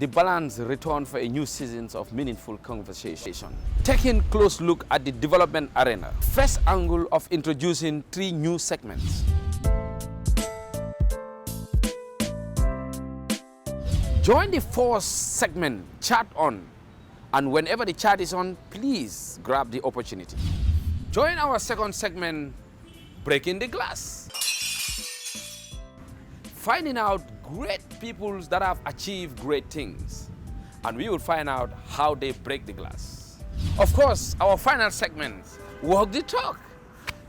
The Balance return for a new season of meaningful conversation. Taking a close look at the development arena. First angle of introducing 3 new segments. Join the first segment, Chat On. And whenever the chat is on, please grab the opportunity. Join our second segment, Breaking the Glass. Finding out great people that have achieved great things. And we will find out how they break the glass. Of course, our final segment, Walk the Talk.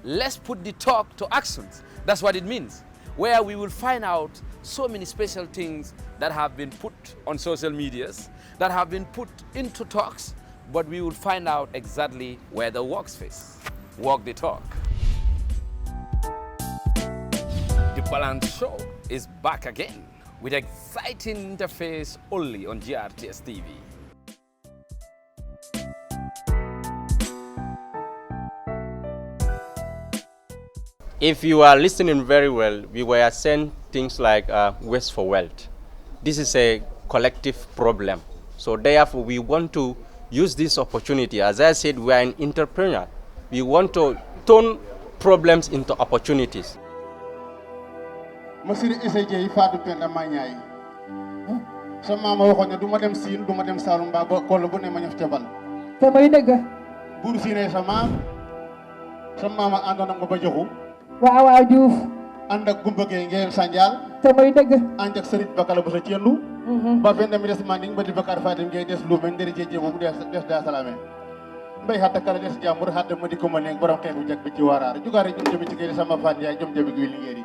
Let's put the talk to actions. That's what it means. Where we will find out so many special things that have been put on social medias, that have been put into talks, but we will find out exactly where the works face. Walk the talk. The Balance Show is back again with exciting interface only on GRTS TV. If you are listening very well, we were saying things like waste for wealth. This is a collective problem. So therefore, we want to use this opportunity. As I said, we are an entrepreneur. We want to turn problems into opportunities. Masiri isejey faatu penda mañay sa mama waxoon ne duma dem siin duma dem Saalum ba ko lu bu ne ma ñaf ca bal te may dëgg buur siine sa mama àndoon ak ma ba joxu waaw Diouf ànd ak gumba gay ngeen sanjal te may dëgg ànd ak sëriñ bakala bu sa ciendu ba fende mi des manding ba di bakar fatim ngay des lu men nderi jeje mom des da salamé mbay hatta kala des jamur hatta ma di ko ma nek borom xeetu jak bi ci warar jugaare jëm jëm ci kay sama fan yaay jëm jëm gi liggéey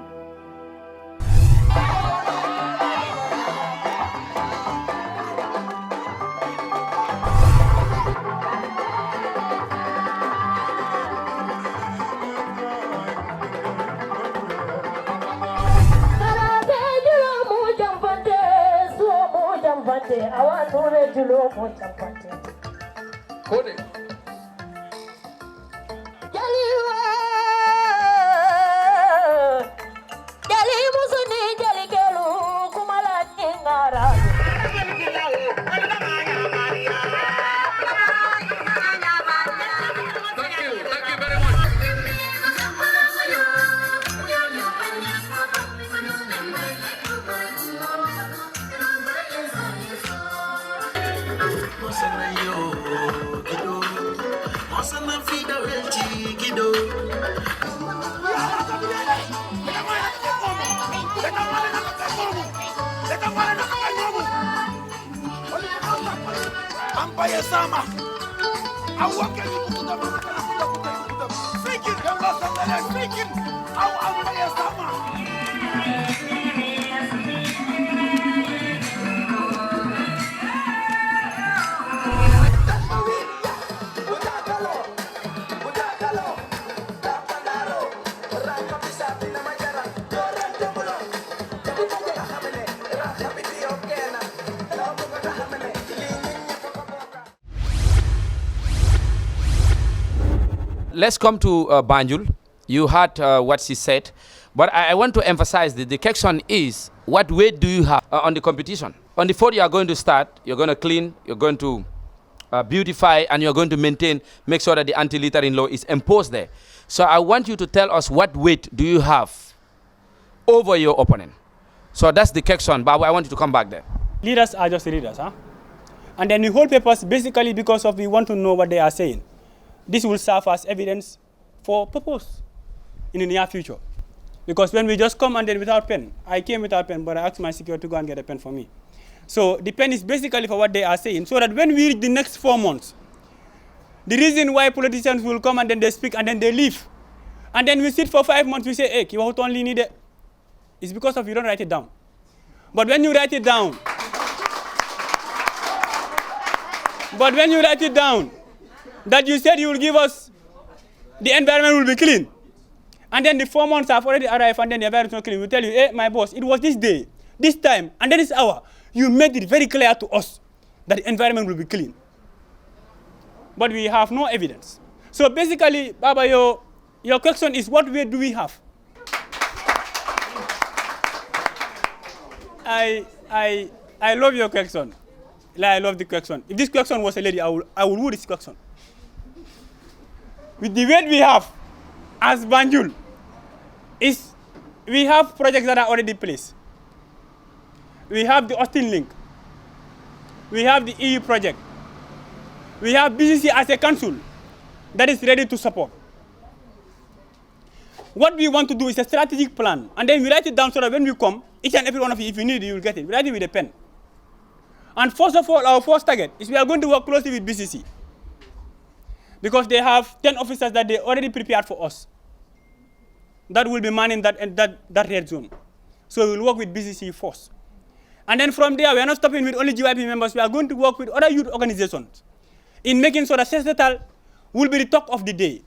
I want to let you know what I'm Code. Ampaya sama. Awak yang itu sudah fikir yang rasa saya fikir. Ampaya sama. Let's come to Banjul. You heard what she said, but I want to emphasize that the question is, what weight do you have on the competition? On the 4th, you are going to start, you're going to clean, you're going to beautify, and you're going to maintain, make sure that the anti-littering law is imposed there. So I want you to tell us what weight do you have over your opponent. So that's the question, Babu, I want you to come back there. Leaders are just leaders, huh? And then we hold papers basically because of we want to know what they are saying. This will serve as evidence for purpose in the near future. Because when we just come and then without pen, I came without pen, but I asked my security to go and get a pen for me. So the pen is basically for what they are saying, so that when we reach the next 4 months, the reason why politicians will come and then they speak and then they leave, and then we sit for 5 months, we say, hey, you only need it. It's because of you don't write it down. But when you write it down, that you said you will give us, the environment will be clean. And then the 4 months have already arrived and then the environment is not clean. We tell you, hey, my boss, it was this day, this time, and then this hour. You made it very clear to us that the environment will be clean. But we have no evidence. So basically, Baba, your question is, what way do we have? I love your question. I love the question. If this question was a lady, I would woo this question. With the weight we have as Banjul, we have projects that are already in place. We have the Austin Link. We have the EU project. We have BCC as a council that is ready to support. What we want to do is a strategic plan, and then we write it down so that when we come, each and every one of you, if you need it, you will get it. We write it with a pen. And first of all, our first target is we are going to work closely with BCC, because they have 10 officers that they already prepared for us that will be manning that red zone. So we will work with BCC first. And then from there, we are not stopping with only GYP members. We are going to work with other youth organizations in making sure that Sesetal will be the talk of the day.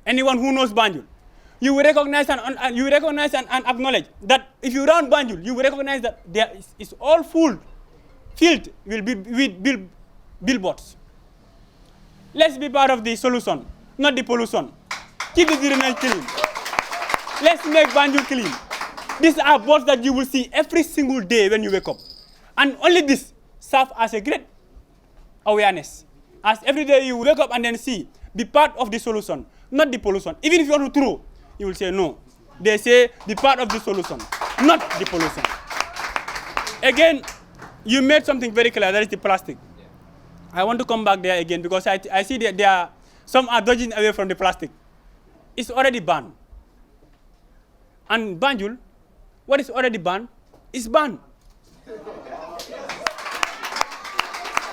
Anyone who knows Banjul, you will recognize and acknowledge that if you run Banjul, you will recognize that there is all filled with billboards. Let's be part of the solution, not the pollution. Keep the drainage clean. Let's make Banjul clean. These are boards that you will see every single day when you wake up. And only this serves as a great awareness. As every day you wake up and then see, be part of the solution, not the pollution. Even if you want to throw, you will say no. They say be part of the solution, not the pollution. Again, you made something very clear, that is the plastic. I want to come back there again because I see that some are dodging away from the plastic. It's already banned. And Banjul, what is already banned is banned.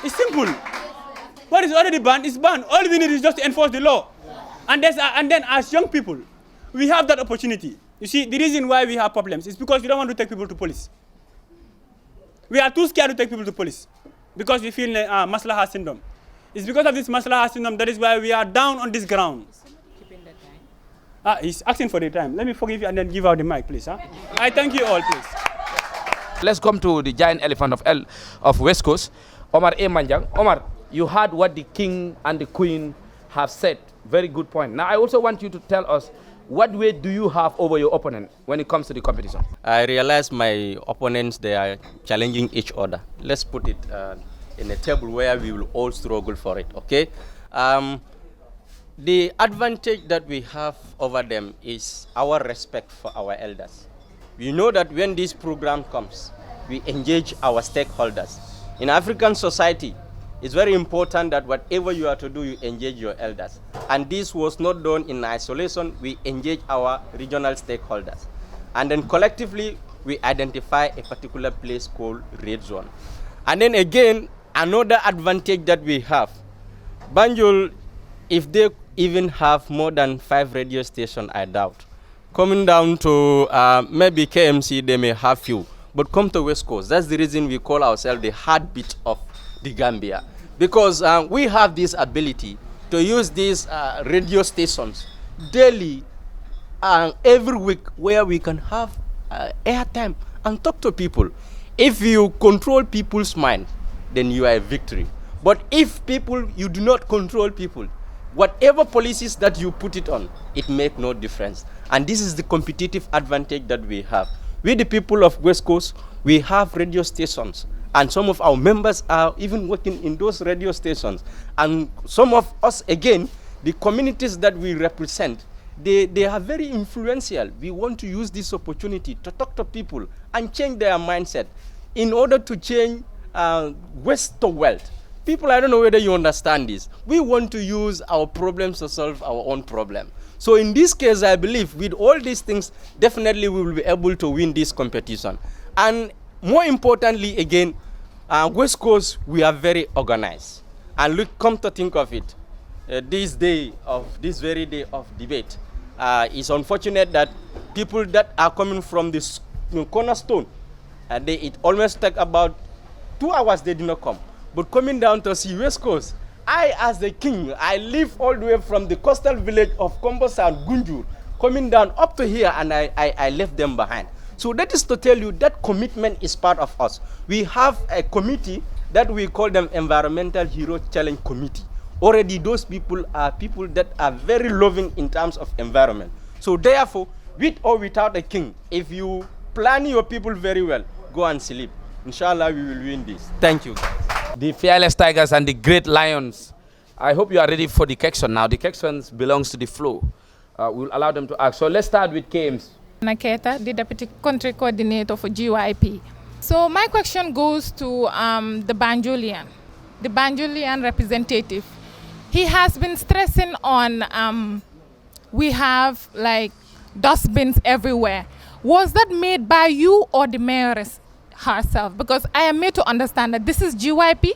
It's simple. What is already banned is banned. All we need is just to enforce the law. And then as young people, we have that opportunity. You see, the reason why we have problems is because we don't want to take people to police. We are too scared to take people to police because we feel Maslaha syndrome. It's because of this Maslaha syndrome that is why we are down on this ground. He's asking for the time. Let me forgive you and then give out the mic, please. Huh? I thank you all, please. Let's come to the giant elephant of West Coast, Omar A. Manjang. Omar, you heard what the king and the queen have said. Very good point. Now, I also want you to tell us, what weight do you have over your opponent when it comes to the competition? I realize my opponents, they are challenging each other. Let's put it in a table where we will all struggle for it, okay? The advantage that we have over them is our respect for our elders. We know that when this program comes, we engage our stakeholders. In African society, it's very important that whatever you are to do, you engage your elders. And this was not done in isolation. We engage our regional stakeholders. And then collectively, we identify a particular place called Red Zone. And then again, another advantage that we have, Banjul, if they even have more than 5 radio stations, I doubt. Coming down to maybe KMC, they may have few. But come to West Coast, that's the reason we call ourselves the heartbeat of the Gambia. Because we have this ability to use these radio stations daily, every week, where we can have airtime and talk to people. If you control people's mind, then you are a victory. But if you do not control people, whatever policies that you put it on, it makes no difference. And this is the competitive advantage that we have. We, the people of West Coast, we have radio stations. And some of our members are even working in those radio stations. And some of us, again, the communities that we represent, they are very influential. We want to use this opportunity to talk to people and change their mindset in order to change West to wealth. People, I don't know whether you understand this. We want to use our problems to solve our own problem. So in this case, I believe with all these things, definitely we will be able to win this competition. And more importantly, again, West Coast, we are very organized. And look, come to think of it, this very day of debate, it's unfortunate that people that are coming from this cornerstone, it almost take about 2 hours they did not come. But coming down to see West Coast, I, as the king, I live all the way from the coastal village of Kombosa and Gunjur, coming down up to here, and I left them behind. So that is to tell you that commitment is part of us. We have a committee that we call them Environmental Hero Challenge Committee. Already those people are people that are very loving in terms of environment. So therefore, with or without a king, if you plan your people very well, go and sleep. Inshallah, we will win this. Thank you. The fearless tigers and the great lions. I hope you are ready for the question now. The question belongs to the floor. We'll allow them to ask. So let's start with Kames. Naketa, the Deputy Country Coordinator for GYP. So my question goes to the Banjulian representative. He has been stressing on we have like dustbins everywhere. Was that made by you or the mayoress herself? Because I am made to understand that this is GYP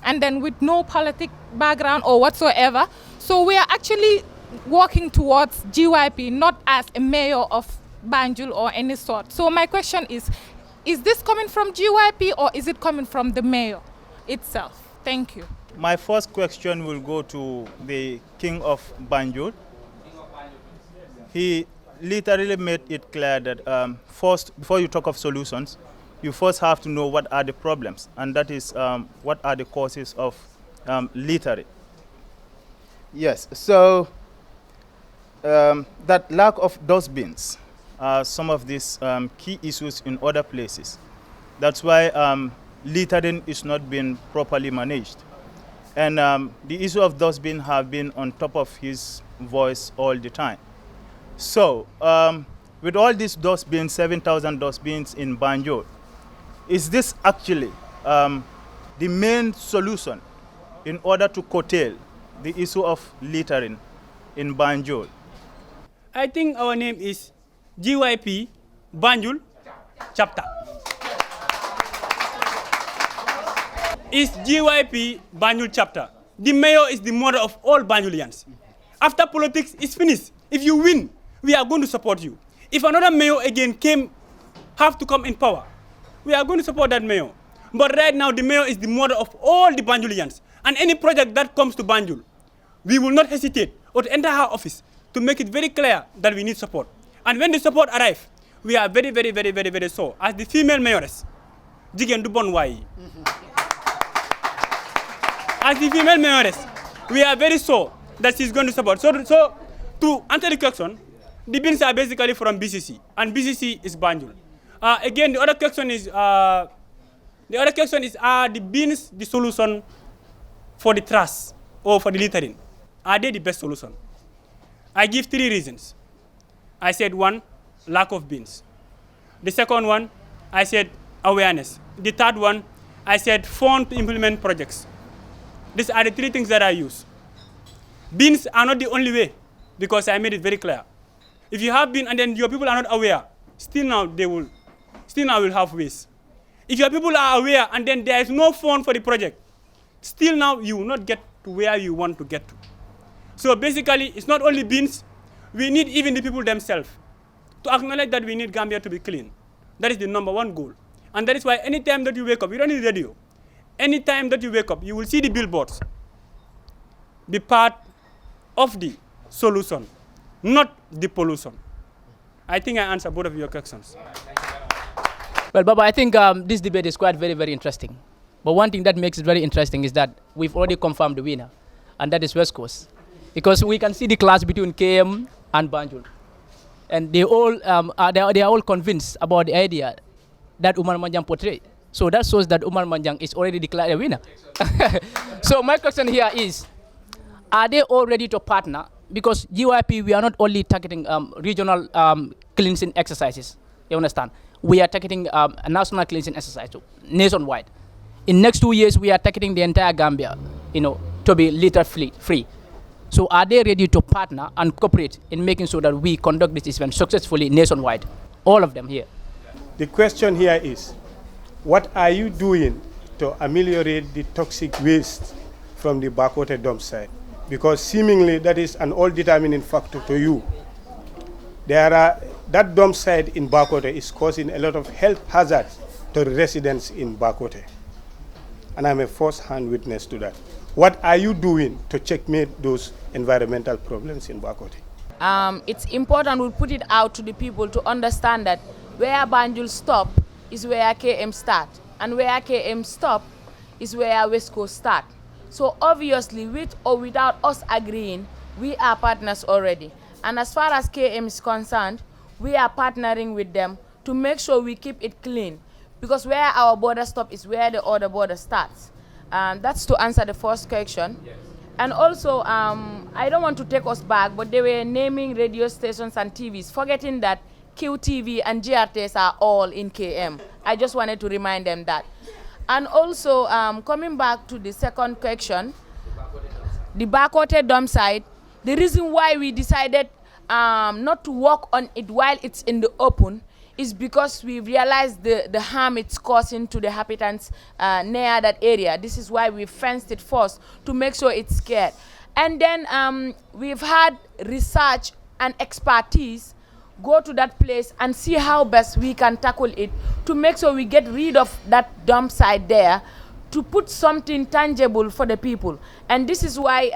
and then with no politic background or whatsoever. So we are actually working towards GYP, not as a mayor of Banjul or any sort. So my question is this coming from GYP or is it coming from the mayor itself? Thank you. My first question will go to the King of Banjul. He literally made it clear that first, before you talk of solutions, you first have to know what are the problems, and that is what are the causes of littering. Yes, so that lack of dustbins are some of these key issues in other places. That's why littering is not being properly managed. And the issue of dustbin have been on top of his voice all the time. So with all these dustbins, 7,000 dustbins in Banjul, is this actually the main solution in order to curtail the issue of littering in Banjul? I think our name is GYP Banjul chapter. Is GYP Banjul chapter. The mayor is the mother of all Banjulians. After politics is finished, if you win, we are going to support you. If another mayor again have to come in power, we are going to support that mayor. But right now, the mayor is the mother of all the Banjulians. And any project that comes to Banjul, we will not hesitate or to enter her office to make it very clear that we need support. And when the support arrives, we are very, very, very, very, very sure. As the female mayoress, Jigen Dubon Wai. As the female mayoress, we are very sure that she's going to support. So to answer the question, the bins are basically from BCC, and BCC is Banjul. Again, the other question is are the bins the solution for the trash or for the littering? Are they the best solution? I give 3 reasons. I said 1, lack of bins. The second one, I said awareness. The third one, I said fund to implement projects. These are the 3 things that I use. Bins are not the only way, because I made it very clear. If you have bin and then your people are not aware, still now will have waste. If your people are aware and then there is no fund for the project, still now you will not get to where you want to get to. So basically, it's not only bins, we need even the people themselves to acknowledge that we need Gambia to be clean. That is the #1 goal. And that is why anytime that you wake up, you don't need radio. Anytime that you wake up, you will see the billboards. Be part of the solution, not the pollution. I think I answered both of your questions. Well, Baba, I think this debate is quite very, very interesting. But one thing that makes it very interesting is that we've already confirmed the winner, and that is West Coast. Because we can see the clash between KM and Banjul. And they are all convinced about the idea that Umar Manjang portrayed. So that shows that Umar Manjang is already declared a winner. So my question here is, are they all ready to partner? Because GYP, we are not only targeting regional cleansing exercises, you understand? We are targeting a national cleansing exercise, so nationwide. In next 2 years, we are targeting the entire Gambia, to be litter free. So are they ready to partner and cooperate in making sure that we conduct this event successfully nationwide? All of them here. The question here is, what are you doing to ameliorate the toxic waste from the Bakote dump site? Because seemingly that is an all-determining factor to you. That dump site in Bakote is causing a lot of health hazards to the residents in Bakote. And I'm a first-hand witness to that. What are you doing to checkmate those environmental problems in Bakote? It's important we put it out to the people to understand that where Banjul stop is where KM start, and where KM stop is where West Coast start. So obviously, with or without us agreeing, we are partners already. And as far as KM is concerned, we are partnering with them to make sure we keep it clean. Because where our border stop is where the other border starts. That's to answer the first question. Yes. And also, I don't want to take us back, but they were naming radio stations and TVs, forgetting that QTV and GRTs are all in KM. I just wanted to remind them that. And also, coming back to the second question, the Bakote dump site, the reason why we decided not to work on it while it's in the open is because we realized the harm it's causing to the inhabitants near that area. This is why we fenced it first, to make sure it's scared. And then we've had research and expertise go to that place and see how best we can tackle it to make sure we get rid of that dump site there, to put something tangible for the people. And this is why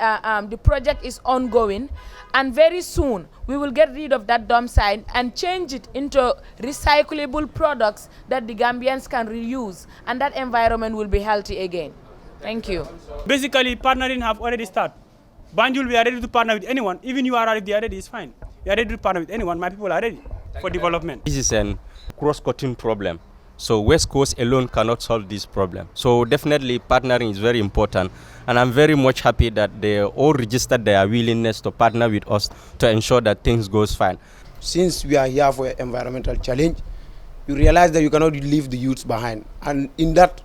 the project is ongoing. And very soon, we will get rid of that dump site and change it into recyclable products that the Gambians can reuse. And that environment will be healthy again. Thank you. Basically, partnering have already started. Banjul, we are ready to partner with anyone. Even you are ready, they are ready, it's fine. We are ready to partner with anyone. My people are ready for development. This is a cross-cutting problem. So West Coast alone cannot solve this problem. So definitely partnering is very important. And I'm very much happy that they all registered their willingness to partner with us to ensure that things goes fine. Since we are here for an environmental challenge, you realize that you cannot leave the youths behind. And in that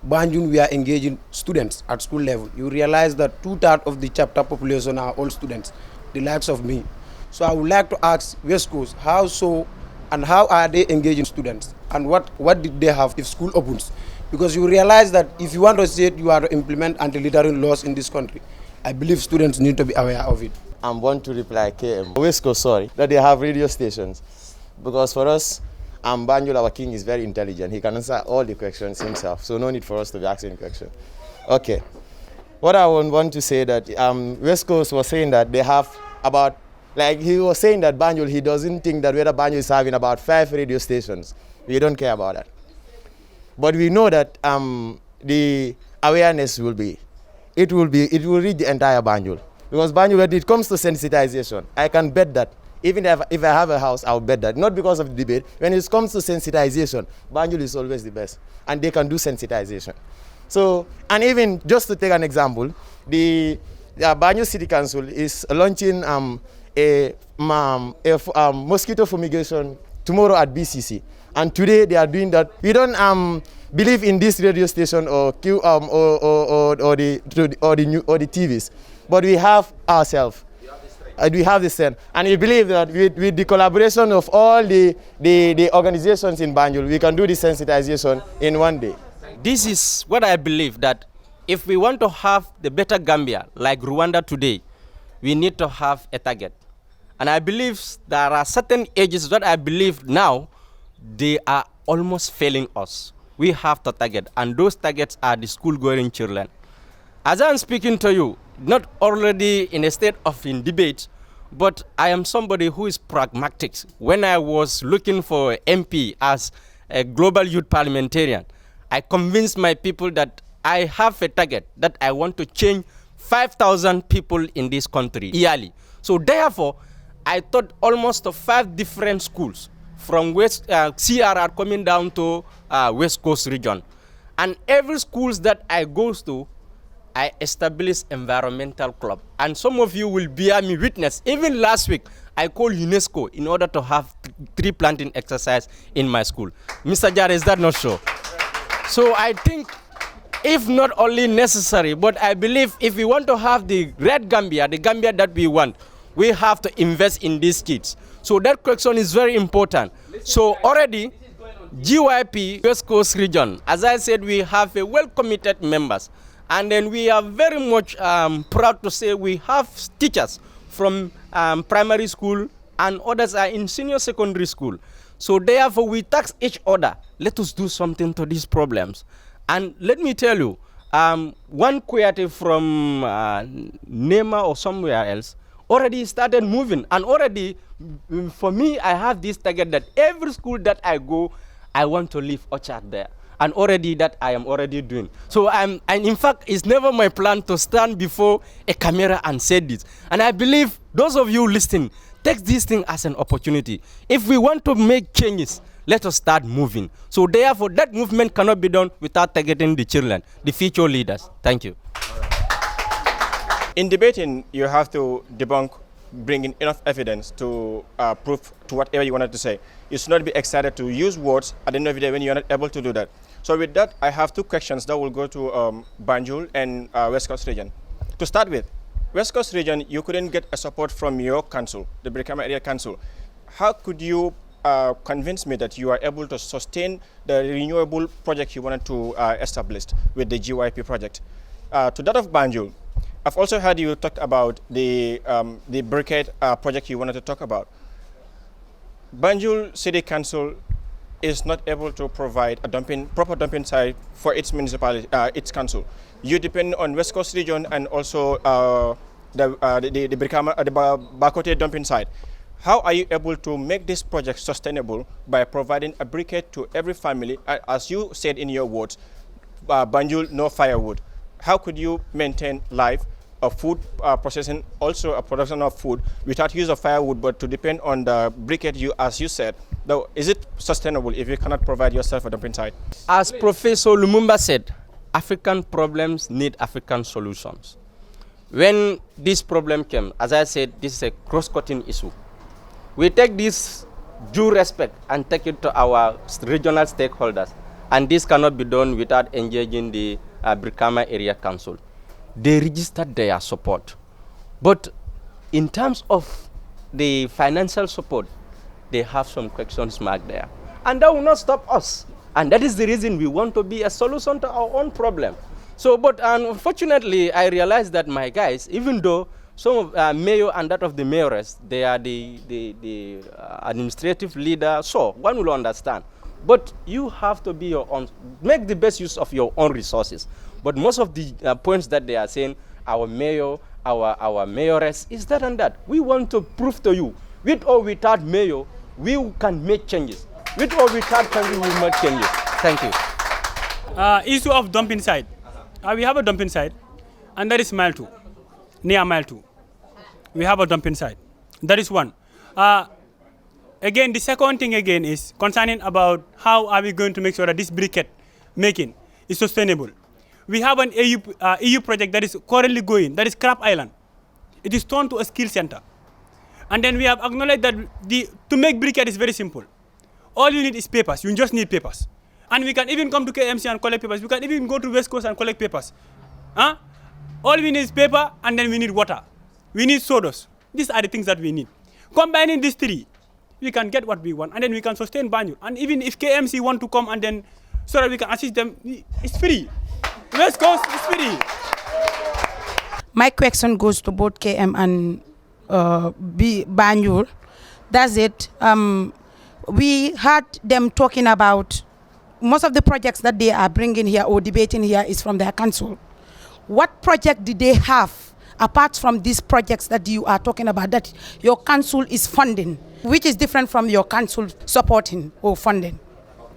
Banjul, we are engaging students at school level. You realize that 2/3 of the chapter population are all students, the likes of me. So I would like to ask West Coast, how so, and how are they engaging students? And what did they have if school opens? Because you realize that if you want to say you are to implement anti-littering laws in this country, I believe students need to be aware of it. I'm born to reply KM. West Coast, sorry, that they have radio stations. Because for us, Banjul, our king, is very intelligent. He can answer all the questions himself, so no need for us to be asking questions. Okay. What I want to say that West Coast was saying that they have about, like he was saying that Banjul, he doesn't think that whether Banjul is having about 5 radio stations. We don't care about that. But we know that the awareness will be, it will reach the entire Banjul. Because Banjul, when it comes to sensitization, I can bet that even if I have a house, I'll bet that. Not because of the debate. When it comes to sensitization, Banjul is always the best. And they can do sensitization. So, and even just to take an example, the Banjul City Council is launching a mosquito fumigation tomorrow at BCC. And today they are doing that. We don't believe in this radio station or the TVs, but we have ourselves. We have the strength, and we believe that with the collaboration of all the organizations in Banjul, we can do this sensitization in one day. This is what I believe, that if we want to have the better Gambia, like Rwanda today, we need to have a target. And I believe there are certain ages that I believe now, they are almost failing us. We have to target, and those targets are the school-going children. As I'm speaking to you, not already in a state of debate, but I am somebody who is pragmatic. When I was looking for MP as a global youth parliamentarian, I convinced my people that I have a target that I want to change 5,000 people in this country yearly. So therefore, I thought almost of 5 different schools from CRR coming down to West Coast region. And every schools that I go to, I established environmental club. And some of you will bear me witness. Even last week, I called UNESCO in order to have tree planting exercise in my school. Mr. Jare, is that not so? So I think, if not only necessary, but I believe if we want to have the red Gambia, the Gambia that we want, we have to invest in these kids. So that question is very important. So already, GYP, West Coast region, as I said, we have a well-committed members. And then we are very much proud to say we have teachers from primary school and others are in senior secondary school. So therefore we task each other. Let us do something to these problems. And let me tell you, one creative from Nema or somewhere else already started moving. And already, for me, I have this target that every school that I go, I want to leave orchard there. And already that I am already doing. So and in fact, it's never my plan to stand before a camera and say this. And I believe those of you listening, take this thing as an opportunity. If we want to make changes, Let us start moving. So therefore, that movement cannot be done without targeting the children, the future leaders. Thank you. In debating, you have to debunk, bring in enough evidence to prove to whatever you wanted to say. You should not be excited to use words at the end of the day when you're not able to do that. So with that, I have two questions that will go to Banjul and West Coast region. To start with, West Coast region, you couldn't get a support from your council, the Brikama Area Council. How could you convince me that you are able to sustain the renewable project you wanted to establish with the GYP project? To that of Banjul, I've also heard you talk about the briquette project you wanted to talk about. Banjul City Council is not able to provide a proper dumping site for its municipality, its council. You depend on West Coast region and also the Bakote dumping site. How are you able to make this project sustainable by providing a briquette to every family? As you said in your words, Banjul, no firewood. How could you maintain life, food processing, also a production of food without use of firewood, but to depend on the briquette, as you said? Though, is it sustainable if you cannot provide yourself a dumping site? As Professor Lumumba said, African problems need African solutions. When this problem came, as I said, this is a cross-cutting issue. We take this due respect and take it to our regional stakeholders, and this cannot be done without engaging the Brikama Area Council. They registered their support, but in terms of the financial support, they have some questions marked there, and that will not stop us. And that is the reason we want to be a solution to our own problem. So, but unfortunately, I realized that my guys, even though some of mayor and that of the mayoress, they are the administrative leader, so one will understand. But you have to be your own, make the best use of your own resources. But most of the points that they are saying, our mayor, our mayoress, is that and that. We want to prove to you, with or without mayor, we can make changes. With or without changes, we will make changes. Thank you. Issue of dumping site. We have a dumping site, and that is mile 2, near mile 2. We have a dumping site. That is one. Again, the second thing again is concerning about how are we going to make sure that this briquette making is sustainable. We have an EU project that is currently going, that is Crab Island. It is turned to a skill center. And then we have acknowledged that to make briquette is very simple. All you need is papers. You just need papers. And we can even come to KMC and collect papers. We can even go to West Coast and collect papers. All we need is paper, and then we need water. We need sawdust. These are the things that we need. Combining these three, we can get what we want, and then we can sustain Banjul. And even if KMC want to come and then, so that we can assist them, it's free. West Coast is free. My question goes to both KM and Banjul. That's it. We heard them talking about most of the projects that they are bringing here or debating here is from their council. What project did they have apart from these projects that you are talking about that your council is funding, which is different from your council supporting or funding?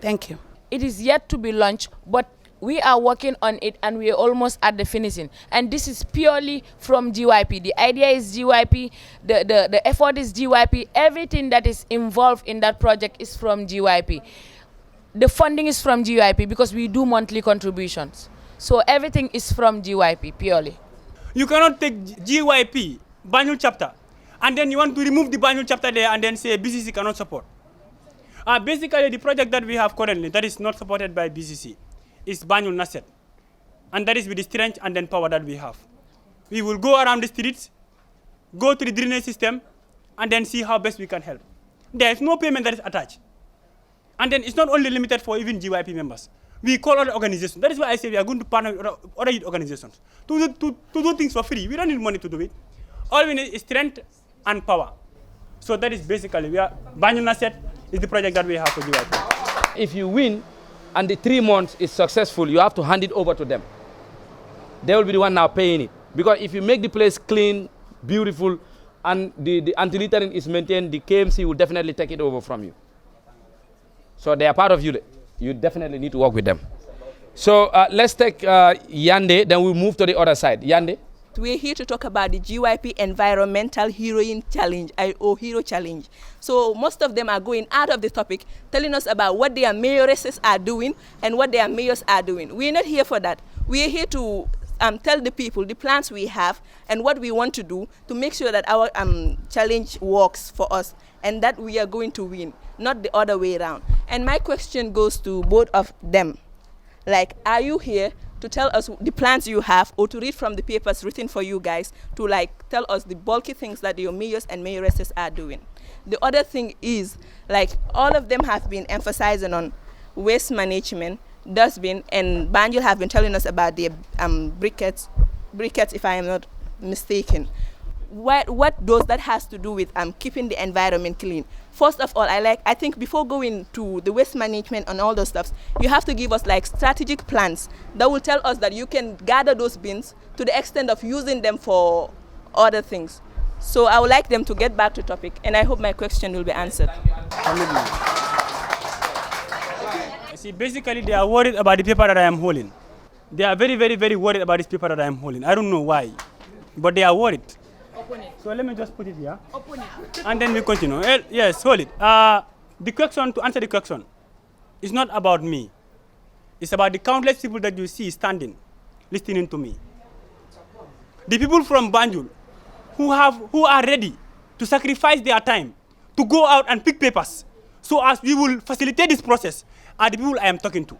Thank you. It is yet to be launched, but we are working on it and we are almost at the finishing. And this is purely from GYP. The idea is GYP, the effort is GYP, everything that is involved in that project is from GYP. The funding is from GYP because we do monthly contributions. So everything is from GYP purely. You cannot take GYP, Banjul chapter, and then you want to remove the Banjul chapter there and then say BCC cannot support. Basically, the project that we have currently that is not supported by BCC is Banjul Nasset. And that is with the strength and then power that we have. We will go around the streets, go to the drainage system, and then see how best we can help. There is no payment that is attached. And then it's not only limited for even GYP members. We call other organizations. That is why I say we are going to partner with other youth organizations to do things for free. We don't need money to do it. All we need is strength and power. So that is basically, Banjul Nasset is the project that we have for GYP. If you win and the 3 months is successful, you have to hand it over to them. They will be the one now paying it. Because if you make the place clean, beautiful, and the anti-littering is maintained, the KMC will definitely take it over from you. So they are part of you. You definitely need to work with them. So let's take Yande, then we'll move to the other side. Yande? we're here to talk about the GYP Environmental Heroine Challenge, or Hero Challenge. So most of them are going out of the topic, telling us about what their mayoresses are doing and what their mayors are doing. We're not here for that. We're here to tell the people the plans we have and what we want to do to make sure that our challenge works for us and that we are going to win, not the other way around. And my question goes to both of them. Like, are you here to tell us the plans you have, or to read from the papers written for you guys to like tell us the bulky things that your mayors and mayoresses are doing? The other thing is, like, all of them have been emphasizing on waste management, dustbin, and Banjul have been telling us about the briquettes, if I am not mistaken. What does that has to do with keeping the environment clean? First of all, I think before going to the waste management and all those stuff, you have to give us like strategic plans that will tell us that you can gather those bins to the extent of using them for other things. So I would like them to get back to topic, and I hope my question will be answered. See, basically they are worried about the paper that I am holding. They are very, very, very worried about this paper that I am holding. I don't know why, but they are worried. Open it. So let me just put it here. Open it. And then we continue. Yes, hold it. The question, to answer the question, is not about me. It's about the countless people that you see standing, listening to me. The people from Banjul who are ready to sacrifice their time to go out and pick papers so as we will facilitate this process are the people I am talking to.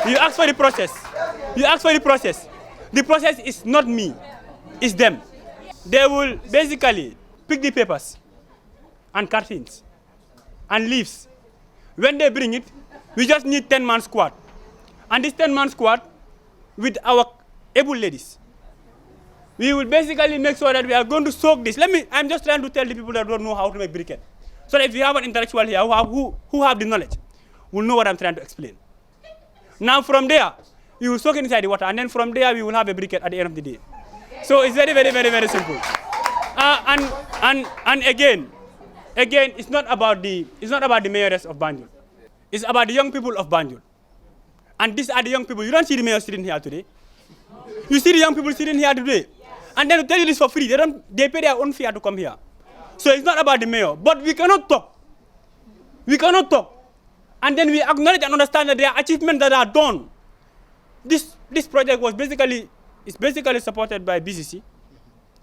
You ask for the process. You ask for the process. The process is not me, it's them. They will basically pick the papers and cartons and leaves. When they bring it, we just need 10-man squad. And this 10-man squad, with our able ladies, we will basically make sure that we are going to soak this. I'm just trying to tell the people that don't know how to make briquette. So that if you have an intellectual here who have the knowledge, will know what I'm trying to explain. Now from there, we will soak it inside the water, and then from there we will have a briquette at the end of the day. So it's very, very, very, very simple. And again, it's not about the mayors of Banjul. It's about the young people of Banjul. And these are the young people. You don't see the mayor sitting here today. You see the young people sitting here today. And then to tell you this for free, they pay their own fare to come here. So it's not about the mayor. But we cannot talk. We cannot talk. And then we acknowledge and understand that there are achievements that are done. This project was basically supported by BCC.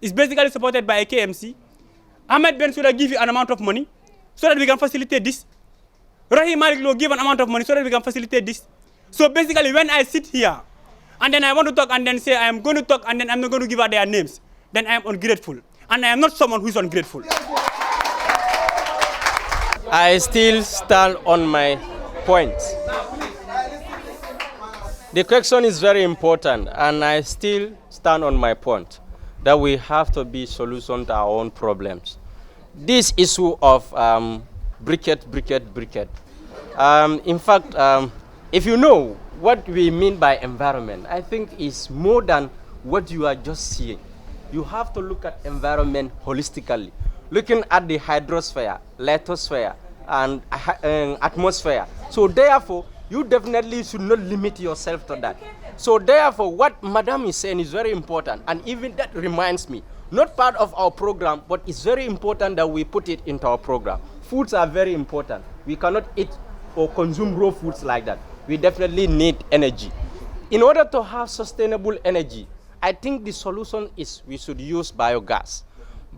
It's basically supported by KMC. Ahmed Ben Suda give you an amount of money so that we can facilitate this. Rahim Malik will give an amount of money so that we can facilitate this. So basically when I sit here and then I want to talk and then say I am going to talk and then I'm not going to give out their names, then I am ungrateful. And I am not someone who is ungrateful. I still stand on my point. The question is very important, and I still stand on my point that we have to be solution to our own problems. This issue of briquette. In fact, if you know what we mean by environment, I think it's more than what you are just seeing. You have to look at environment holistically, looking at the hydrosphere, lithosphere, and atmosphere. So therefore, you definitely should not limit yourself to that. So therefore, what Madam is saying is very important, and even that reminds me, not part of our program, but it's very important that we put it into our program. Foods are very important. We cannot eat or consume raw foods like that. We definitely need energy. In order to have sustainable energy, I think the solution is we should use biogas.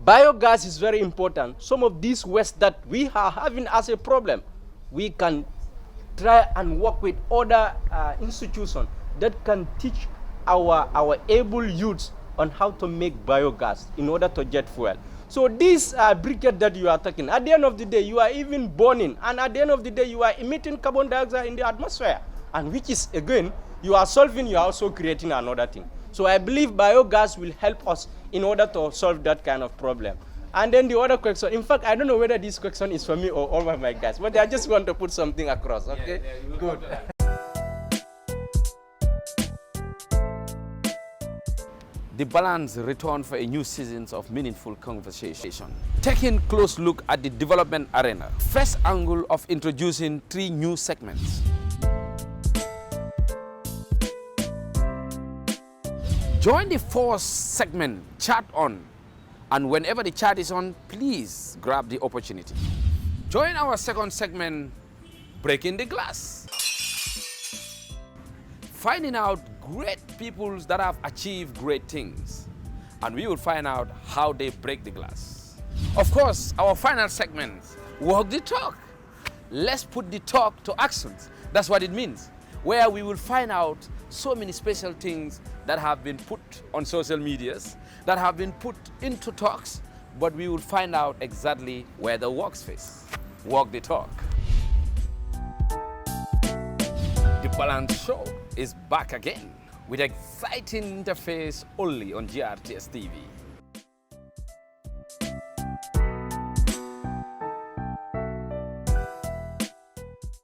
Biogas is very important. Some of these waste that we are having as a problem, we can try and work with other institutions that can teach our able youths on how to make biogas in order to get fuel. So this briquette that you are talking, at the end of the day, you are even burning, and at the end of the day, you are emitting carbon dioxide in the atmosphere, and which is, again, you are solving, you are also creating another thing. So I believe biogas will help us in order to solve that kind of problem. And then the other question, in fact, I don't know whether this question is for me or all of my guys, but I just want to put something across, okay? Yeah, good. The balance returned for a new season of meaningful conversation. Taking a close look at the development arena. First angle of introducing 3 new segments. Join the fourth segment, Chat On. And whenever the chat is on, please grab the opportunity. Join our second segment, Breaking the Glass. Finding out great people that have achieved great things. And we will find out how they break the glass. Of course, our final segment, Walk the Talk. Let's put the talk to actions. That's what it means. Where we will find out so many special things that have been put on social medias, that have been put into talks, but we will find out exactly where the works face. Walk the Talk. The Balance Show is back again with exciting interface only on GRTS TV.